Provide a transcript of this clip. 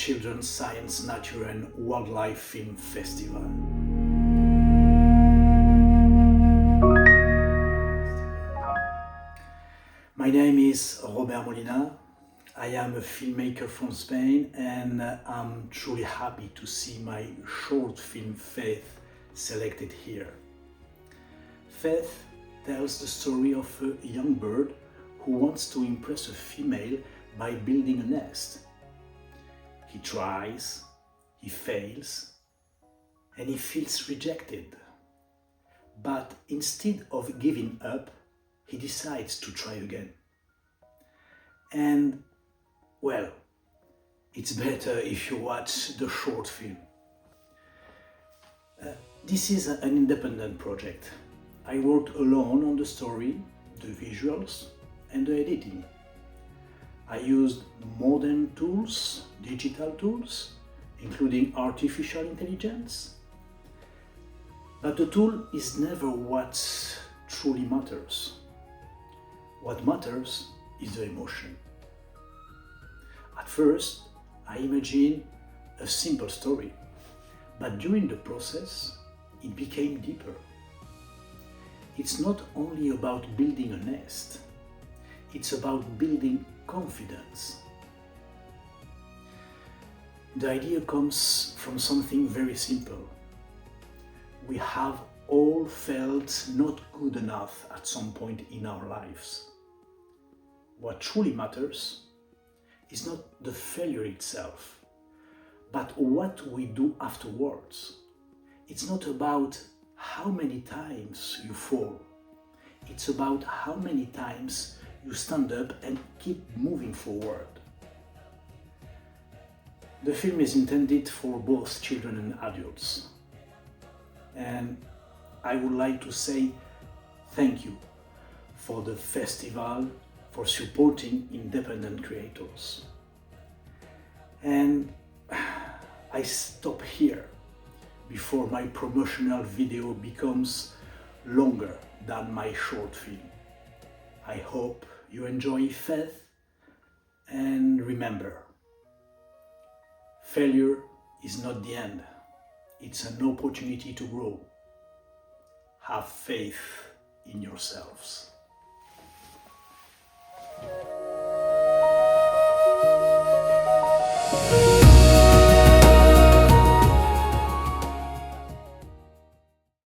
Children's Science, Nature and Wildlife Film Festival. My name is Molina. I am a filmmaker from Spain, and I'm truly happy to see my short film Faith selected here. Faith tells the story of a young bird who wants to impress a female by building a nest. He tries, he fails, and he feels rejected. But instead of giving up, he decides to try again. And, well, it's better if you watch the short film. This is an independent project. I worked alone on the story, the visuals, and the editing. I used modern tools, digital tools, including artificial intelligence. But the tool is never what truly matters. What matters is the emotion. At first, I imagined a simple story, but during the process, it became deeper. It's not only about building a nest, it's about building confidence. The idea comes from something very simple. We have all felt not good enough at some point in our lives. What truly matters is not the failure itself, but what we do afterwards. It's not about how many times you fall. It's about how many times you stand up and keep moving forward. The film is intended for both children and adults. And I would like to say thank you for the festival, for supporting independent creators. And I stop here before my promotional video becomes longer than my short film. I hope you enjoy Faith, and remember, failure is not the end, it's an opportunity to grow. Have faith in yourselves.